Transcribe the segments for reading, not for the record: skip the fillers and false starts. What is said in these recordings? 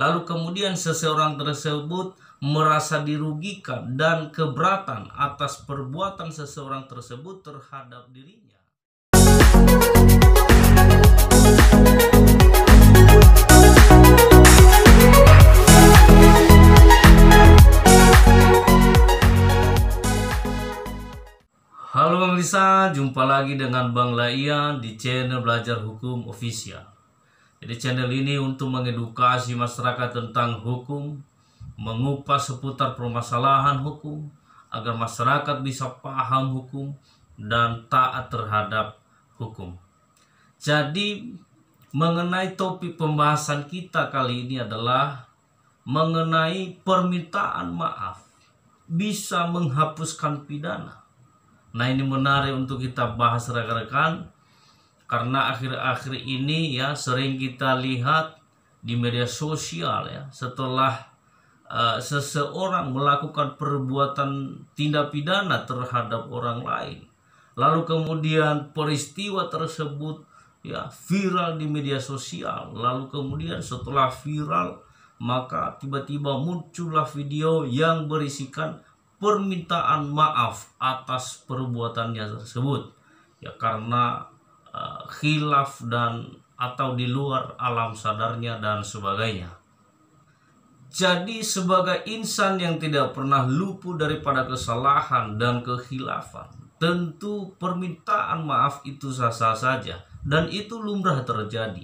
lalu kemudian seseorang tersebut merasa dirugikan dan keberatan atas perbuatan seseorang tersebut terhadap dirinya. Halo pemirsa, jumpa lagi dengan Bang Laian di channel Belajar Hukum Official. Jadi channel ini untuk mengedukasi masyarakat tentang hukum, mengupas seputar permasalahan hukum, agar masyarakat bisa paham hukum dan taat terhadap hukum. Jadi mengenai topik pembahasan kita kali ini adalah mengenai permintaan maaf bisa menghapuskan pidana. Nah, ini menarik untuk kita bahas rekan-rekan, karena akhir-akhir ini ya sering kita lihat di media sosial ya, setelah seseorang melakukan perbuatan tindak pidana terhadap orang lain, lalu kemudian peristiwa tersebut ya viral di media sosial, lalu kemudian setelah viral maka tiba-tiba muncullah video yang berisikan permintaan maaf atas perbuatannya tersebut ya, karena khilaf dan atau di luar alam sadarnya dan sebagainya. Jadi sebagai insan yang tidak pernah luput daripada kesalahan dan kekhilafan, tentu permintaan maaf itu sah-sah saja dan itu lumrah terjadi.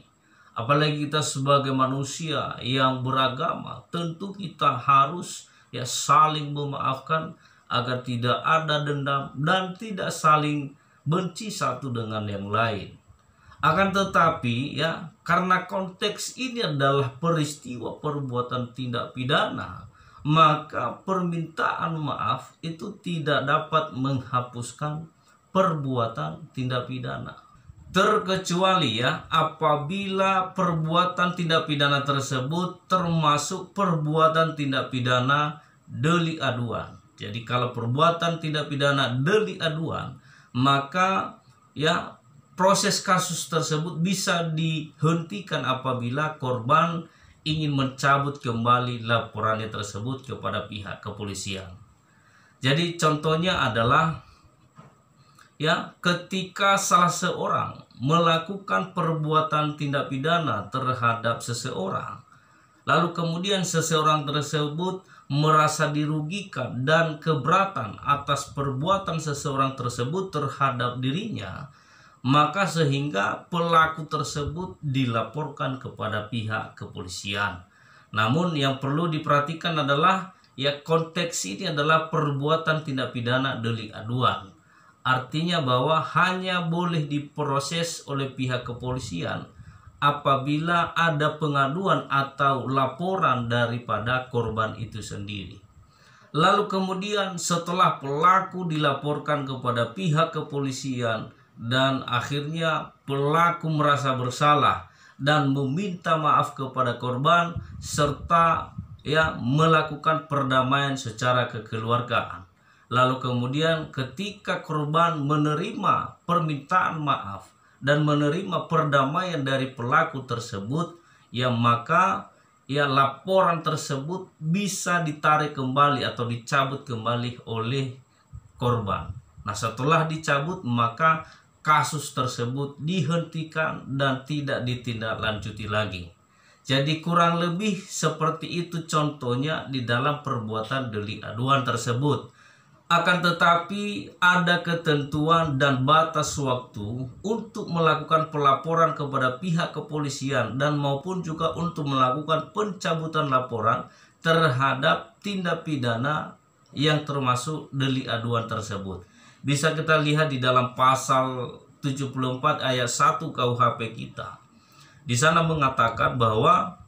Apalagi kita sebagai manusia yang beragama, tentu kita harus ya saling memaafkan agar tidak ada dendam dan tidak saling benci satu dengan yang lain. Akan tetapi ya, karena konteks ini adalah peristiwa perbuatan tindak pidana, maka permintaan maaf itu tidak dapat menghapuskan perbuatan tindak pidana. Terkecuali ya apabila perbuatan tindak pidana tersebut termasuk perbuatan tindak pidana delik aduan. Jadi kalau perbuatan tindak pidana delik aduan, maka ya proses kasus tersebut bisa dihentikan apabila korban ingin mencabut kembali laporannya tersebut kepada pihak kepolisian. Jadi contohnya adalah ya ketika salah seorang melakukan perbuatan tindak pidana terhadap seseorang, lalu kemudian seseorang tersebut merasa dirugikan dan keberatan atas perbuatan seseorang tersebut terhadap dirinya, maka sehingga pelaku tersebut dilaporkan kepada pihak kepolisian. Namun yang perlu diperhatikan adalah ya konteks ini adalah perbuatan tindak pidana delik aduan. Artinya bahwa hanya boleh diproses oleh pihak kepolisian apabila ada pengaduan atau laporan daripada korban itu sendiri. Lalu kemudian setelah pelaku dilaporkan kepada pihak kepolisian dan akhirnya pelaku merasa bersalah dan meminta maaf kepada korban serta ya melakukan perdamaian secara kekeluargaan. Lalu kemudian ketika korban menerima permintaan maaf dan menerima perdamaian dari pelaku tersebut, ya maka ya laporan tersebut bisa ditarik kembali atau dicabut kembali oleh korban. Nah, setelah dicabut maka kasus tersebut dihentikan dan tidak ditindaklanjuti lagi. Jadi kurang lebih seperti itu contohnya di dalam perbuatan delik aduan tersebut. Akan tetapi ada ketentuan dan batas waktu untuk melakukan pelaporan kepada pihak kepolisian dan maupun juga untuk melakukan pencabutan laporan terhadap tindak pidana yang termasuk delik aduan tersebut. Bisa kita lihat di dalam pasal 74 ayat 1 KUHP kita. Di sana mengatakan bahwa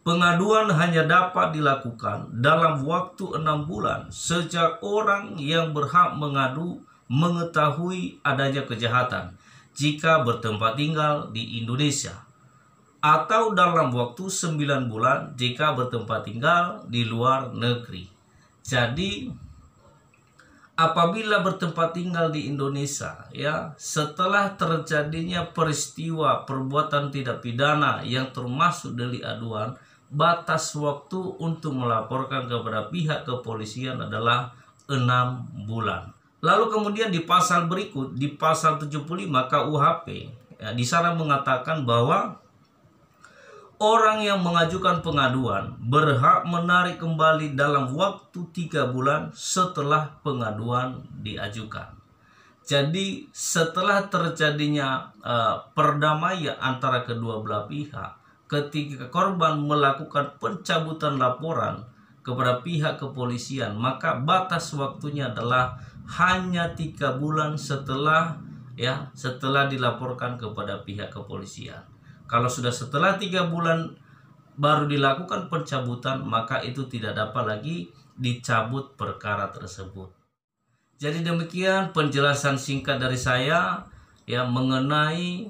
pengaduan hanya dapat dilakukan dalam waktu 6 bulan sejak orang yang berhak mengadu mengetahui adanya kejahatan jika bertempat tinggal di Indonesia, atau dalam waktu 9 bulan jika bertempat tinggal di luar negeri. Jadi apabila bertempat tinggal di Indonesia ya, setelah terjadinya peristiwa perbuatan tidak pidana yang termasuk delik aduan, batas waktu untuk melaporkan kepada pihak kepolisian adalah 6 bulan. Lalu kemudian di pasal berikut, di pasal 75 KUHP, ya, di sana mengatakan bahwa orang yang mengajukan pengaduan berhak menarik kembali dalam waktu 3 bulan setelah pengaduan diajukan. Jadi setelah terjadinya perdamaian antara kedua belah pihak, ketika korban melakukan pencabutan laporan kepada pihak kepolisian, maka batas waktunya adalah hanya 3 bulan setelah dilaporkan kepada pihak kepolisian. Kalau sudah setelah 3 bulan baru dilakukan pencabutan, maka itu tidak dapat lagi dicabut perkara tersebut. Jadi demikian penjelasan singkat dari saya ya mengenai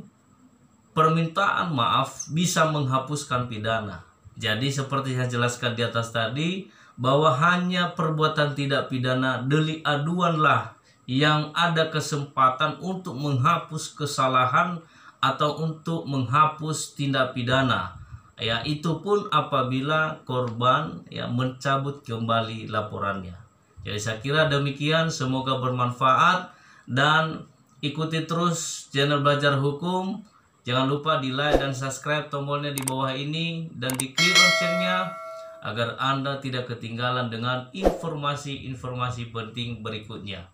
permintaan maaf bisa menghapuskan pidana. Jadi seperti saya jelaskan di atas tadi, bahwa hanya perbuatan tidak pidana delik aduanlah yang ada kesempatan untuk menghapus kesalahan atau untuk menghapus tindak pidana. Ya, itu pun apabila korban ya mencabut kembali laporannya. Jadi saya kira demikian, semoga bermanfaat dan ikuti terus channel Belajar Hukum. Jangan lupa di like dan subscribe tombolnya di bawah ini dan di klik loncengnya agar Anda tidak ketinggalan dengan informasi-informasi penting berikutnya.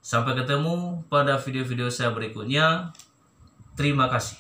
Sampai ketemu pada video-video saya berikutnya. Terima kasih.